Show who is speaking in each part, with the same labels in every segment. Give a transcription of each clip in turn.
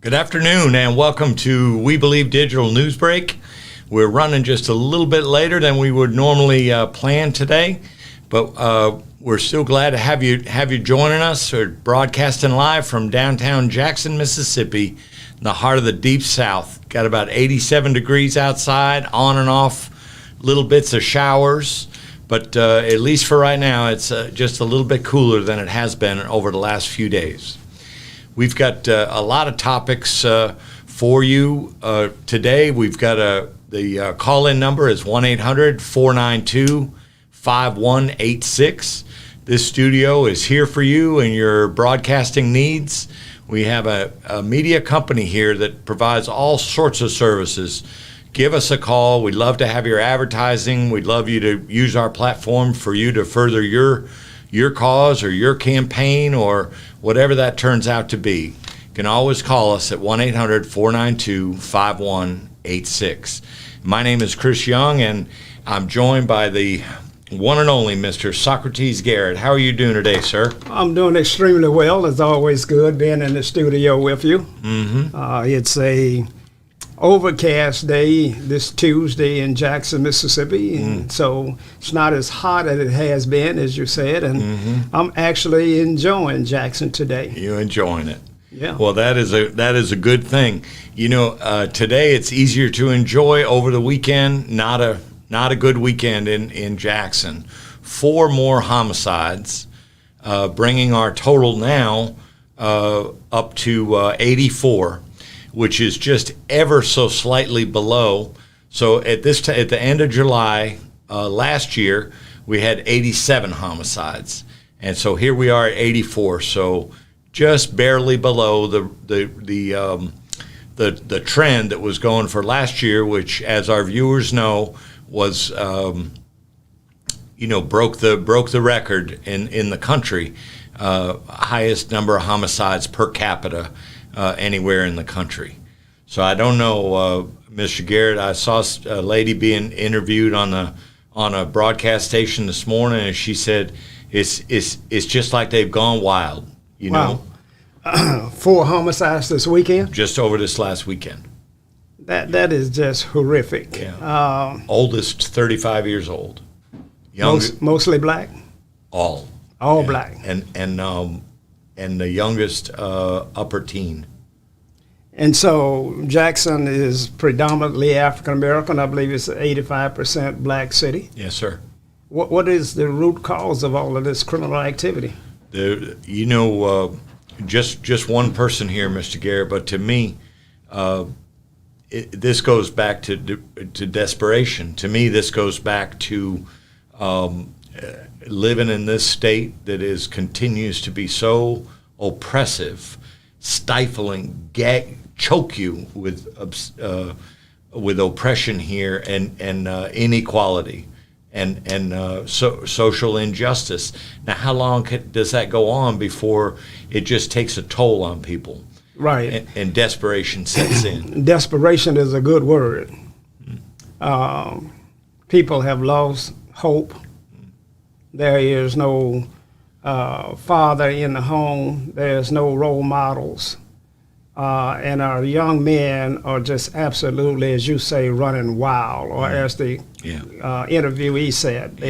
Speaker 1: Good afternoon and welcome to We Believe Digital News Break. We're running just a little bit later than we would normally plan today, but we're still glad to have you joining us. We're broadcasting live from downtown Jackson, Mississippi, in the heart of the Deep South. Got about 87 degrees outside, on and off, little bits of showers, but at least for right now, it's just a little bit cooler than it has been over the last few days. We've got a lot of topics for you today. We've got the call-in number is 1-800-492-5186. This studio is here for you and your broadcasting needs. We have a media company here that provides all sorts of services. Give us a call. We'd love to have your advertising. We'd love you to use our platform for you to further your cause or your campaign or whatever that turns out to be. You can always call us at 1-800-492-5186. My name is Chris Young, and I'm joined by the one and only Mr. Socrates Garrett. How are you doing today, sir?
Speaker 2: I'm doing extremely well. It's always good being in the studio with you. It's a overcast day this Tuesday in Jackson, Mississippi, and so it's not as hot as it has been, as you said, and I'm actually enjoying Jackson today.
Speaker 1: You're enjoying it?
Speaker 2: Yeah.
Speaker 1: Well, that is a good thing. You know, today it's easier to enjoy. Over the weekend, not a good weekend in Jackson. 4 more homicides, bringing our total now up to 84. Which is just ever so slightly below. So at the end of July last year, we had 87 homicides, and so here we are at 84. So just barely below the trend that was going for last year, which, as our viewers know, was broke the record in the country, highest number of homicides per capita. Anywhere in the country. So I don't know, Mr. Garrett, I saw a lady being interviewed on a broadcast station this morning, and she said it's just like they've gone wild, you know.
Speaker 2: 4 homicides this weekend?
Speaker 1: Just over this last weekend.
Speaker 2: That is just horrific.
Speaker 1: Yeah. Oldest 35 years old.
Speaker 2: Mostly black?
Speaker 1: All
Speaker 2: black.
Speaker 1: And the youngest upper teen.
Speaker 2: And so Jackson is predominantly African American. I believe it's an 85% black city.
Speaker 1: Yes, sir.
Speaker 2: What is the root cause of all of this criminal activity?
Speaker 1: Just one person here, Mr. Garrett, but to me, this goes back to desperation. To me, this goes back to living in this state that continues to be so oppressive, stifling, choke you with oppression here and inequality and social injustice. Now, how long does that go on before it just takes a toll on people?
Speaker 2: Right.
Speaker 1: And desperation sets in.
Speaker 2: Desperation is a good word. People have lost hope. There is no father in the home. There's no role models. And our young men are just absolutely, as you say, running wild. Or as the interviewee said,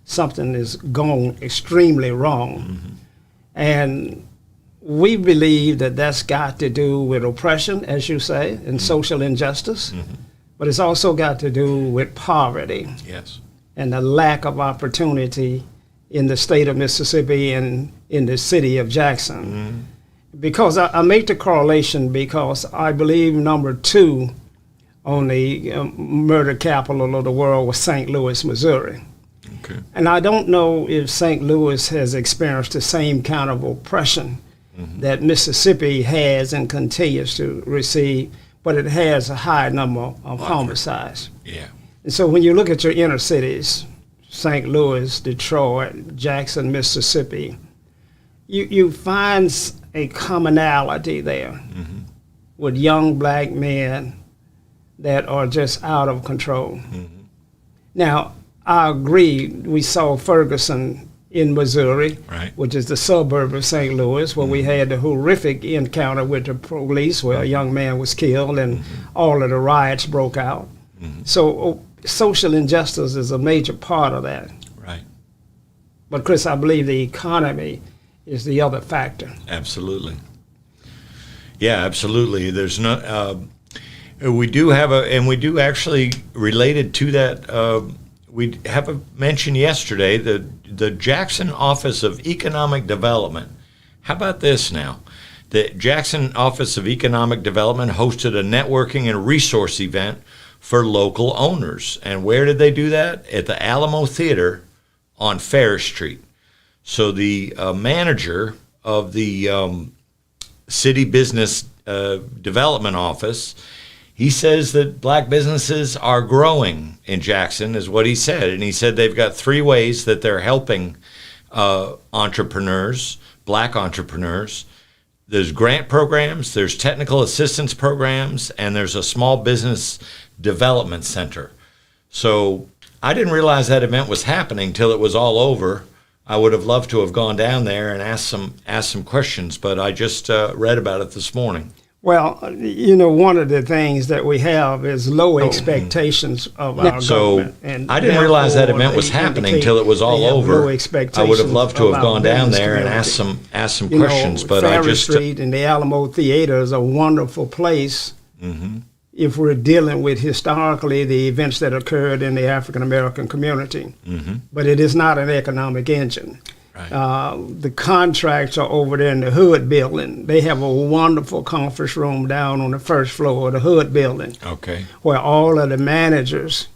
Speaker 2: something is going extremely wrong. And we believe that that's got to do with oppression, as you say, and social injustice. But it's also got to do with poverty.
Speaker 1: Yes.
Speaker 2: And the lack of opportunity in the state of Mississippi and in the city of Jackson. Because I make the correlation because I believe number 2 on the murder capital of the world was St. Louis, Missouri.
Speaker 1: Okay.
Speaker 2: And I don't know if St. Louis has experienced the same kind of oppression that Mississippi has and continues to receive, but it has a high number of homicides.
Speaker 1: Yeah.
Speaker 2: And so when you look at your inner cities, St. Louis, Detroit, Jackson, Mississippi, you find a commonality there with young black men that are just out of control. Now, I agree, we saw Ferguson in Missouri,
Speaker 1: Right.
Speaker 2: which is the suburb of St. Louis, where we had the horrific encounter with the police where a young man was killed and all of the riots broke out. So social injustice is a major part of that.
Speaker 1: Right.
Speaker 2: But Chris, I believe the economy is the other factor.
Speaker 1: Absolutely. Yeah, absolutely. There's no. We do have and we do actually related to that. We have a mention yesterday the Jackson Office of Economic Development. How about this now? The Jackson Office of Economic Development hosted a networking and resource event for local owners. And where did they do that? At the Alamo Theater on Fair Street. So the manager of the City Business Development Office, he says that black businesses are growing in Jackson, is what he said. And he said they've got 3 ways that they're helping entrepreneurs, black entrepreneurs. There's grant programs, there's technical assistance programs, and there's a small business development center. So I didn't realize that event was happening till it was all over. I would have loved to have gone down there and asked some questions, but I just read about it this morning.
Speaker 2: Well, one of the things that we have is low expectations of our
Speaker 1: So
Speaker 2: government. And
Speaker 1: I didn't realize that event was
Speaker 2: they
Speaker 1: happening
Speaker 2: indicate
Speaker 1: till it was all
Speaker 2: they have
Speaker 1: over.
Speaker 2: low
Speaker 1: I would have
Speaker 2: expectations
Speaker 1: loved to
Speaker 2: of
Speaker 1: have
Speaker 2: our
Speaker 1: gone down
Speaker 2: business
Speaker 1: there and
Speaker 2: community.
Speaker 1: asked some questions, but I
Speaker 2: Ferry
Speaker 1: just
Speaker 2: Street and the Alamo Theater is a wonderful place if we're dealing with historically the events that occurred in the African American community. But it is not an economic engine.
Speaker 1: Right.
Speaker 2: The contracts are over there in the Hood building. They have a wonderful conference room down on the first floor of the Hood building,
Speaker 1: Okay.
Speaker 2: where all of the managers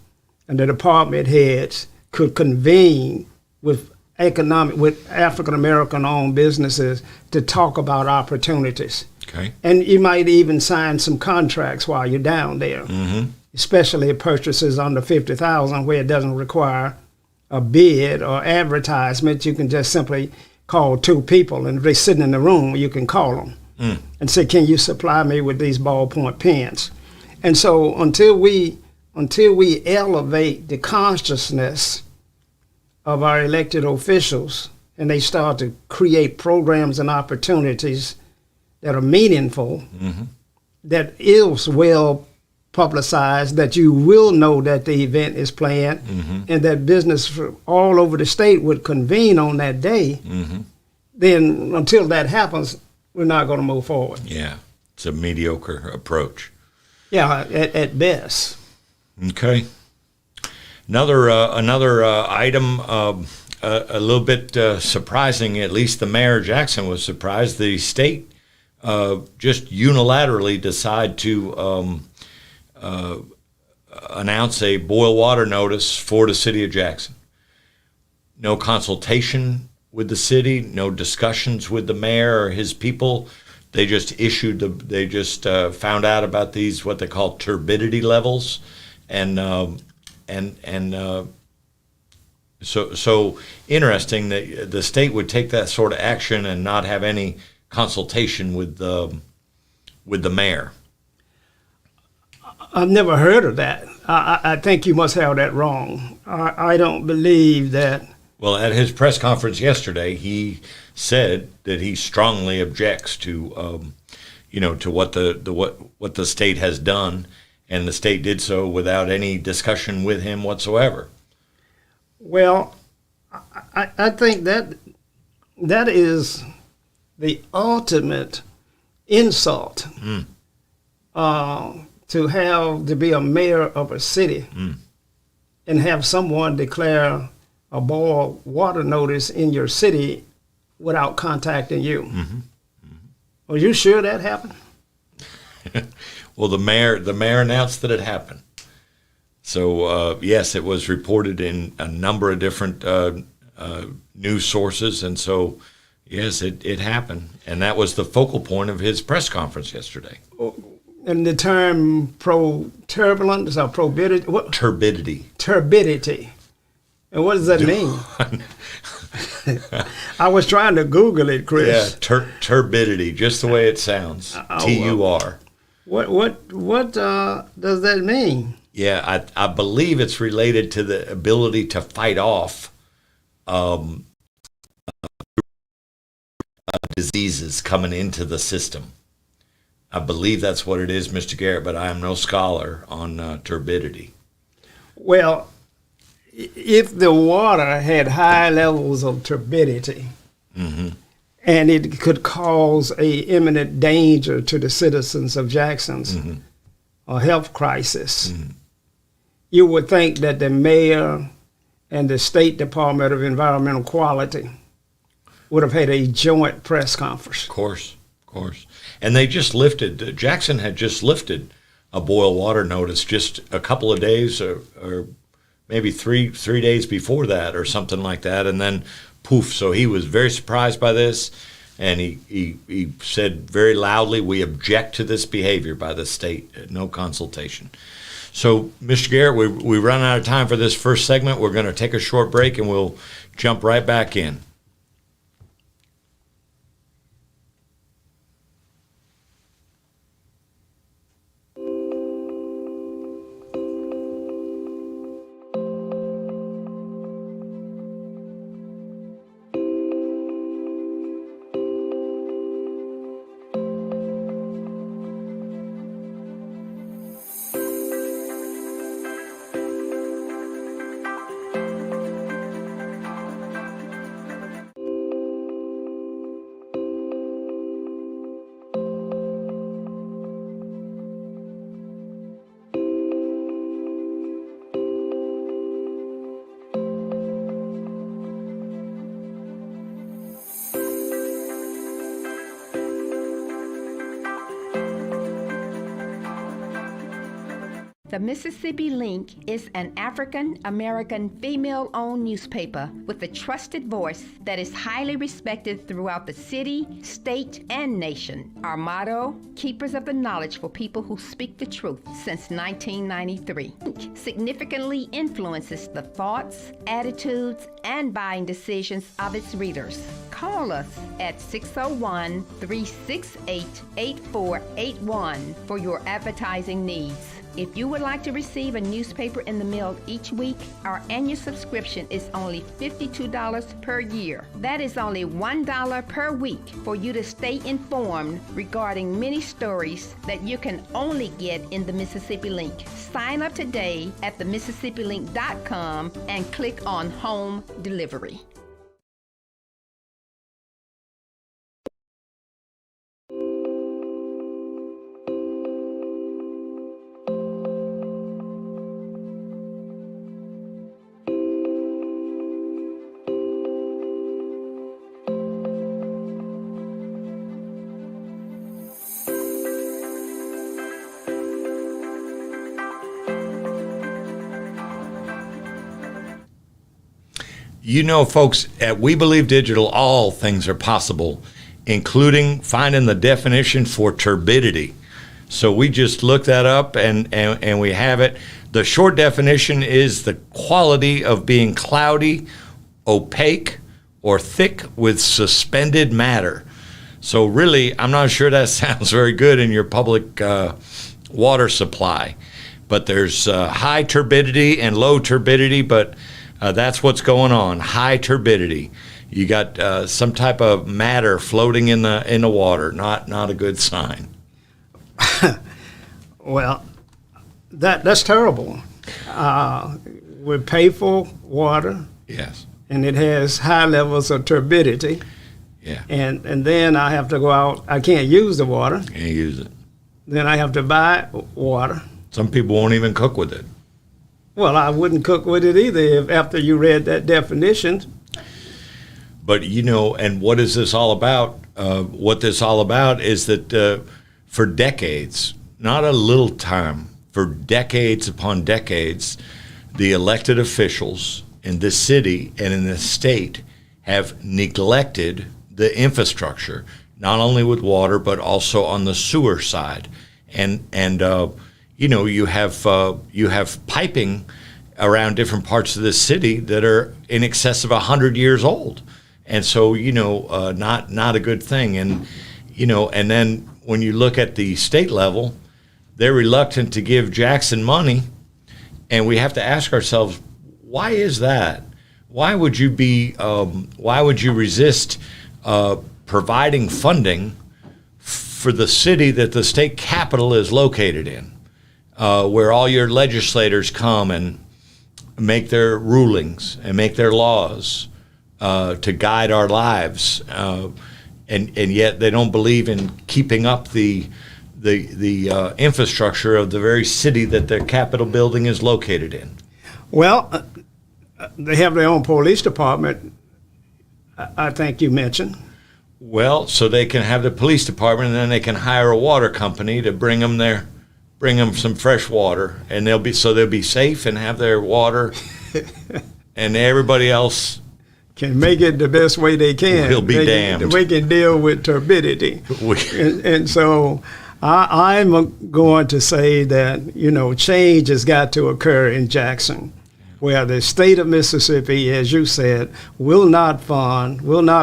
Speaker 2: and the department heads could convene with African American owned businesses to talk about opportunities.
Speaker 1: Okay.
Speaker 2: And you might even sign some contracts while you're down there, especially purchases under $50,000 where it doesn't require a bid or advertisement. You can just simply call 2 people, and if they're sitting in the room, you can call them and say, "Can you supply me with these ballpoint pens?" And so until we elevate the consciousness of our elected officials and they start to create programs and opportunities that are meaningful, that is well publicized, that you will know that the event is planned, and that business from all over the state would convene on that day, then until that happens, we're not going to move forward.
Speaker 1: Yeah. It's a mediocre approach.
Speaker 2: Yeah, at best.
Speaker 1: Okay. Another item, a little bit surprising. At least the mayor of Jackson was surprised. The state just unilaterally decided to announce a boil water notice for the city of Jackson. No consultation with the city, no discussions with the mayor or his people. They just found out about these what they call turbidity levels, and so interesting that the state would take that sort of action and not have any consultation with the mayor.
Speaker 2: I've never heard of that. I think you must have that wrong. I don't believe that.
Speaker 1: Well, at his press conference yesterday, he said that he strongly objects to, to what the state has done, and the state did so without any discussion with him whatsoever.
Speaker 2: Well, I think that is the ultimate insult. To be a mayor of a city and have someone declare a boil water notice in your city without contacting you. Are you sure that happened?
Speaker 1: Well, the mayor announced that it happened. So yes, it was reported in a number of different news sources, and so yes, it happened, and that was the focal point of his press conference yesterday.
Speaker 2: And the term pro-turbulence or turbidity? What?
Speaker 1: Turbidity.
Speaker 2: Turbidity. And what does that mean? I was trying to Google it, Chris.
Speaker 1: Yeah, turbidity, just the way it sounds. T-U-R.
Speaker 2: What does that mean?
Speaker 1: Yeah, I believe it's related to the ability to fight off diseases coming into the system. I believe that's what it is, Mr. Garrett, but I am no scholar on turbidity.
Speaker 2: Well, if the water had high levels of turbidity, and it could cause a imminent danger to the citizens of Jackson's, a health crisis, you would think that the mayor and the State Department of Environmental Quality would have had a joint press conference.
Speaker 1: Of course. And they just lifted, Jackson had just lifted a boil water notice just a couple of days or maybe three days before that or something like that. And then poof. So he was very surprised by this. And he said very loudly, we object to this behavior by the state, no consultation. So, Mr. Garrett, we run out of time for this first segment. We're going to take a short break and we'll jump right back in.
Speaker 3: The Mississippi Link is an African-American female-owned newspaper with a trusted voice that is highly respected throughout the city, state, and nation. Our motto, keepers of the knowledge for people who speak the truth, since 1993. Link significantly influences the thoughts, attitudes, and buying decisions of its readers. Call us at 601-368-8481 for your advertising needs. If you would like to receive a newspaper in the mail each week, our annual subscription is only $52 per year. That is only $1 per week for you to stay informed regarding many stories that you can only get in the Mississippi Link. Sign up today at themississippiLink.com and click on Home Delivery.
Speaker 1: You know, folks, at We Believe Digital, all things are possible, including finding the definition for turbidity. So we just looked that up and we have it. The short definition is the quality of being cloudy, opaque, or thick with suspended matter. So really, I'm not sure that sounds very good in your public water supply. But there's high turbidity and low turbidity, but that's what's going on, high turbidity. You got some type of matter floating in the water, not a good sign.
Speaker 2: Well, that's terrible. We pay for water.
Speaker 1: Yes.
Speaker 2: And it has high levels of turbidity.
Speaker 1: Yeah.
Speaker 2: And then I have to go out. I can't use the water.
Speaker 1: Can't use it.
Speaker 2: Then I have to buy water.
Speaker 1: Some people won't even cook with it.
Speaker 2: Well, I wouldn't cook with it either if after you read that definition.
Speaker 1: But, you know, and what is this all about? What this all about is that for decades, not a little time, for decades upon decades, the elected officials in this city and in this state have neglected the infrastructure, not only with water, but also on the sewer side. And you know, you have piping around different parts of this city that are in excess of 100 years old, and so you know, not a good thing. And you know, and then when you look at the state level, they're reluctant to give Jackson money, and we have to ask ourselves, why is that? Why would you be? Why would you resist providing funding for the city that the state capital is located in, where all your legislators come and make their rulings and make their laws to guide our lives, and yet they don't believe in keeping up the infrastructure of the very city that their Capitol building is located in.
Speaker 2: Well, they have their own police department, I think you mentioned.
Speaker 1: Well, so they can have the police department, and then they can hire a water company to bring them some fresh water, and they'll be safe and have their water, and everybody else
Speaker 2: can make it the best way they can.
Speaker 1: Will be damned.
Speaker 2: We can deal with turbidity. And so I'm going to say that, change has got to occur in Jackson, where the state of Mississippi, as you said, will not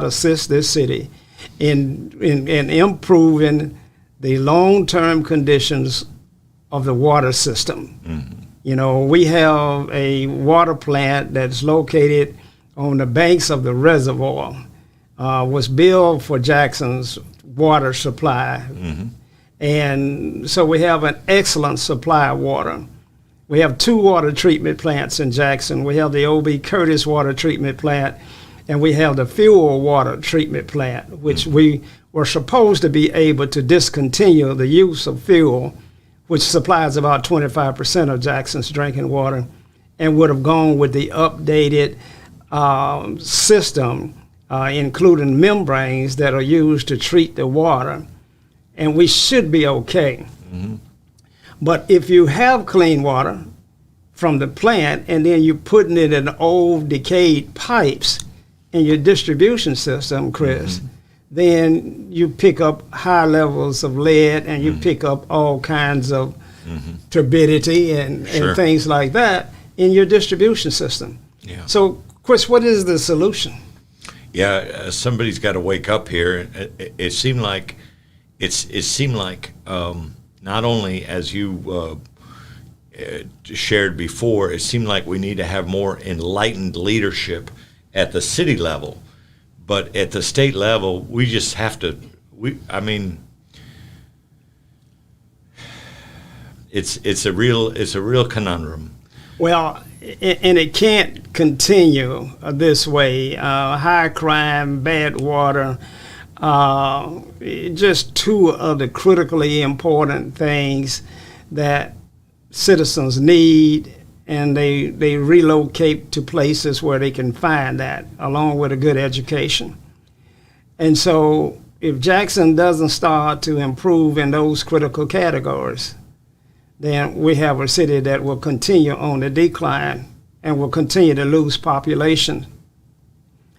Speaker 2: assist this city in improving the long-term conditions of the water system. Mm-hmm. We have a water plant that's located on the banks of the reservoir, was built for Jackson's water supply. Mm-hmm. And so we have an excellent supply of water. We have 2 water treatment plants in Jackson. We have the O.B. Curtis water treatment plant, and we have the fuel water treatment plant, which we were supposed to be able to discontinue the use of fuel, which supplies about 25% of Jackson's drinking water, and would have gone with the updated system, including membranes that are used to treat the water, and we should be okay. Mm-hmm. But if you have clean water from the plant and then you're putting it in old decayed pipes in your distribution system, Chris, mm-hmm. then you pick up high levels of lead, and you mm-hmm. pick up all kinds of mm-hmm. turbidity and things like that in your distribution system. Yeah. So, Chris, what is the solution?
Speaker 1: Yeah, somebody's got to wake up here. It seemed like not only, as you shared before, it seemed like we need to have more enlightened leadership at the city level, but at the state level, we just have to. It's a real conundrum.
Speaker 2: Well, and it can't continue this way. High crime, bad water, just 2 of the critically important things that citizens need, and they relocate to places where they can find that, along with a good education. And so if Jackson doesn't start to improve in those critical categories, then we have a city that will continue on the decline and will continue to lose population.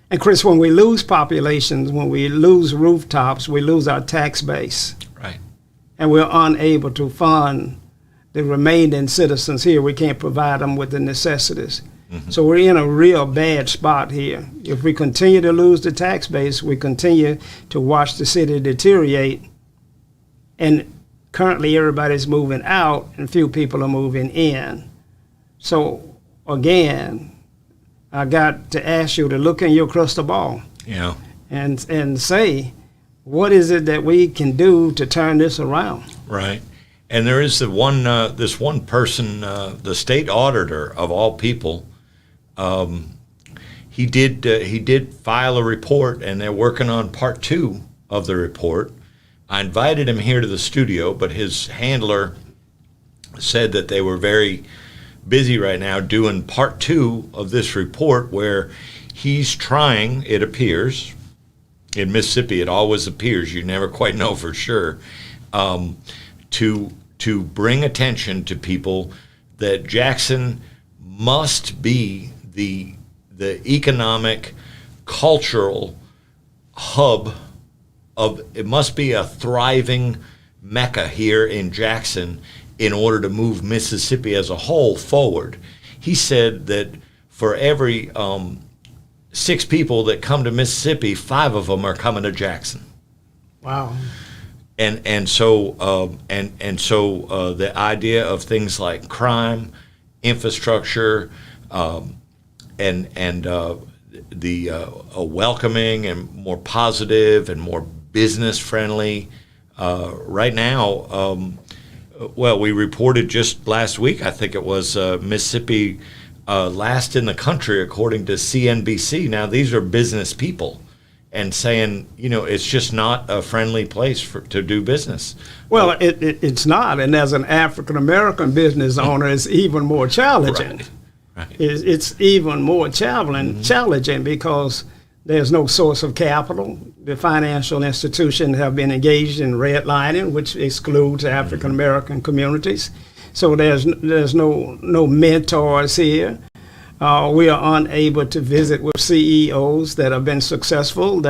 Speaker 2: And Chris, when we lose populations, when we lose rooftops, we lose our tax base.
Speaker 1: Right.
Speaker 2: And we're unable to fund the remaining citizens here. We can't provide them with the necessities. Mm-hmm. So we're in a real bad spot here. If we continue to lose the tax base, we continue to watch the city deteriorate. And currently everybody's moving out and few people are moving in. So again, I got to ask you to look in your crystal ball. Yeah. And say, what is it that we can do to turn this around? Right.
Speaker 1: And there is this one person, the state auditor of all people. He did file a report, and they're working on part 2 of the report. I invited him here to the studio, but his handler said that they were very busy right now doing part 2 of this report, where he's trying, it appears, in Mississippi, it always appears, you never quite know for sure, to bring attention to people that Jackson must be the economic, cultural hub of, it must be a thriving mecca here in Jackson in order to move Mississippi as a whole forward. He said that for every 6 people that come to Mississippi, 5 of them are coming to Jackson.
Speaker 2: Wow.
Speaker 1: And so the idea of things like crime, infrastructure, and a welcoming and more positive and more business friendly. Right now, well, we reported just last week, I think it was, Mississippi last in the country according to CNBC. Now, these are business people and saying, it's just not a friendly place to do business.
Speaker 2: Well, it's not, and as an African American business owner, it's even more challenging.
Speaker 1: Right.
Speaker 2: It's even more challenging because there's no source of capital. The financial institutions have been engaged in redlining, which excludes African American communities. So there's no mentors here. We are unable to visit with CEOs that have been successful.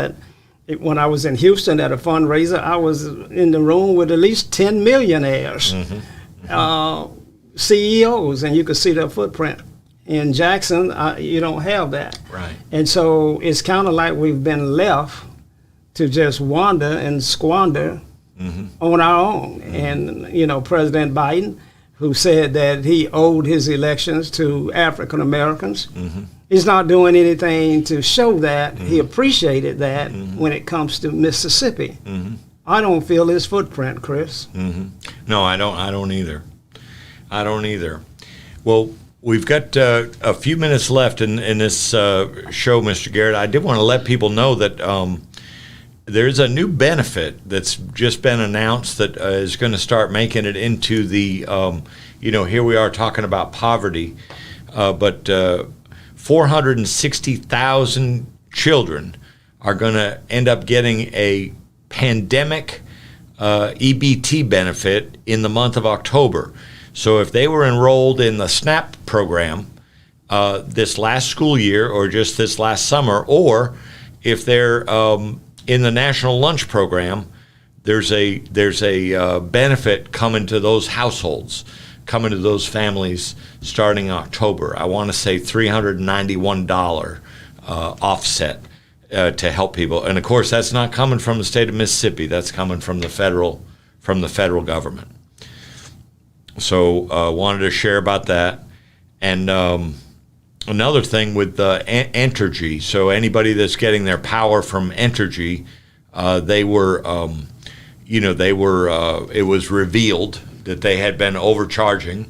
Speaker 2: When I was in Houston at a fundraiser, I was in the room with at least 10 millionaires, CEOs, and you could see their footprint. In Jackson, you don't have that.
Speaker 1: Right.
Speaker 2: And so it's kind of like we've been left to just wander and squander on our own. And, President Biden, who said that he owed his elections to African Americans, he's not doing anything to show that he appreciated that when it comes to Mississippi. I don't feel his footprint, Chris.
Speaker 1: No, I don't either. Well, we've got a few minutes left in this show, Mr. Garrett. I did want to let people know that there's a new benefit that's just been announced that is going to start making it into the, here we are talking about poverty, but 460,000 children are going to end up getting a pandemic EBT benefit in the month of October. So if they were enrolled in the SNAP program this last school year or just this last summer, or if they're in the National Lunch Program, there's a benefit coming to those households, coming to those families starting October. I want to say $391 offset to help people, and of course that's not coming from the state of Mississippi. That's coming from the federal government. So wanted to share about that. And another thing with Entergy. So anybody that's getting their power from Entergy, it was revealed that they had been overcharging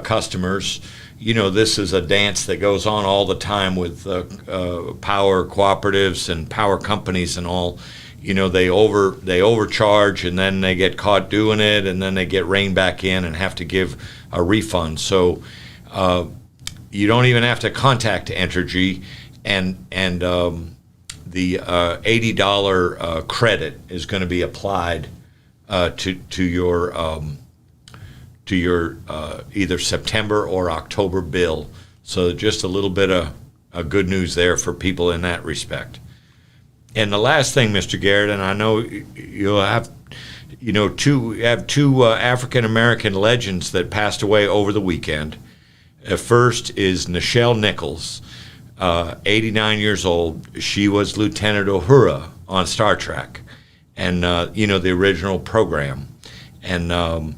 Speaker 1: customers. This is a dance that goes on all the time with power cooperatives and power companies and all. They overcharge and then they get caught doing it and then they get reined back in and have to give a refund. So you don't even have to contact Entergy, and the $80 credit is going to be applied to your either September or October bill. So just a little bit of good news there for people in that respect. And the last thing, Mr. Garrett, and I know you'll have, two African American legends that passed away over the weekend. First is Nichelle Nichols, 89 years old. She was Lieutenant Uhura on Star Trek, and the original program. And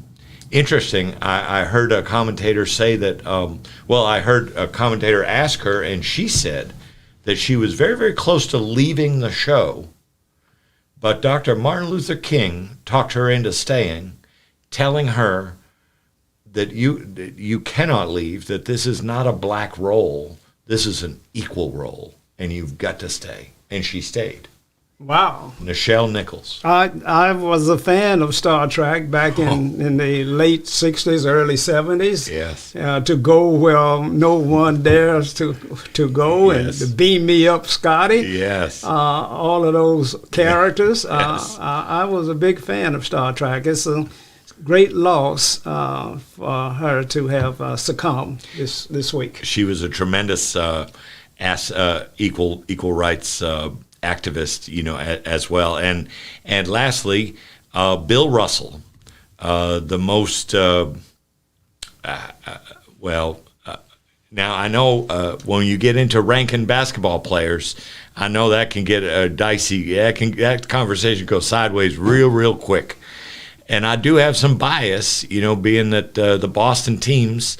Speaker 1: interesting, I heard a commentator say that. I heard a commentator ask her, and she said that she was very, very close to leaving the show, but Dr. Martin Luther King talked her into staying, telling her that you cannot leave, that this is not a black role, this is an equal role, and you've got to stay. And she stayed.
Speaker 2: Wow.
Speaker 1: Nichelle Nichols.
Speaker 2: I was a fan of Star Trek back in the late 60s, early 70s.
Speaker 1: Yes.
Speaker 2: To go where no one dares to go,
Speaker 1: Yes.
Speaker 2: and to beam me up, Scotty.
Speaker 1: Yes.
Speaker 2: All of those characters.
Speaker 1: Yes.
Speaker 2: I was a big fan of Star Trek. It's a great loss for her to have succumbed this week.
Speaker 1: She was a tremendous equal rights activist, as well. And lastly, Bill Russell, the most now I know when you get into ranking basketball players, I know that can get dicey. That conversation goes sideways real quick. And I do have some bias, being that the Boston teams,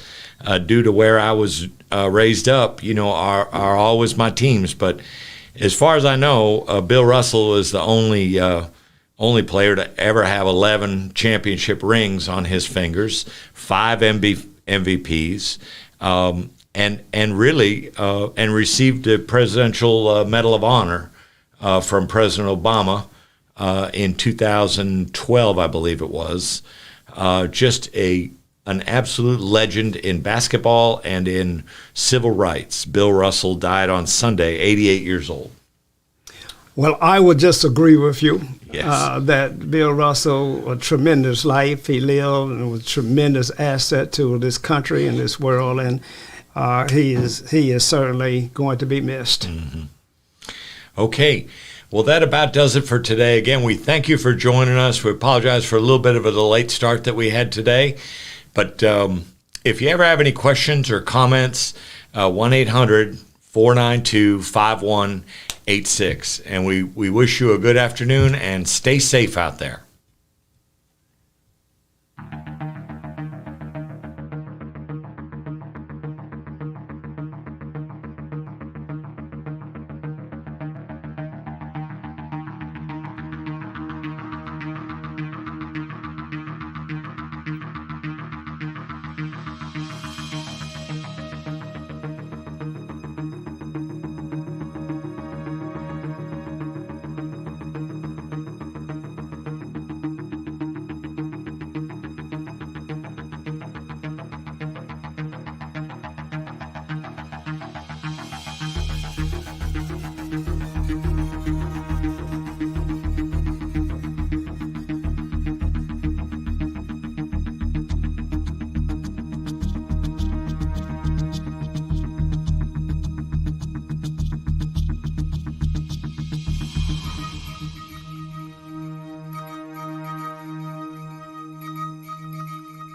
Speaker 1: due to where I was raised up, are always my teams. But as far as I know, Bill Russell is the only player to ever have 11 championship rings on his fingers, 5 MVPs, and received the Presidential Medal of Honor from President Obama in 2012, I believe it was. Just an absolute legend in basketball and in civil rights. Bill Russell died on Sunday, 88 years old.
Speaker 2: Well, I would just agree with you.
Speaker 1: Yes.
Speaker 2: That Bill Russell, a tremendous life he lived, and was a tremendous asset to this country and this world, and he is certainly going to be missed.
Speaker 1: Mm-hmm. Okay. Well, that about does it for today. Again, we thank you for joining us. We apologize for a little bit of a late start that we had today. But if you ever have any questions or comments, 1-800-492-5186. And we wish you a good afternoon and stay safe out there.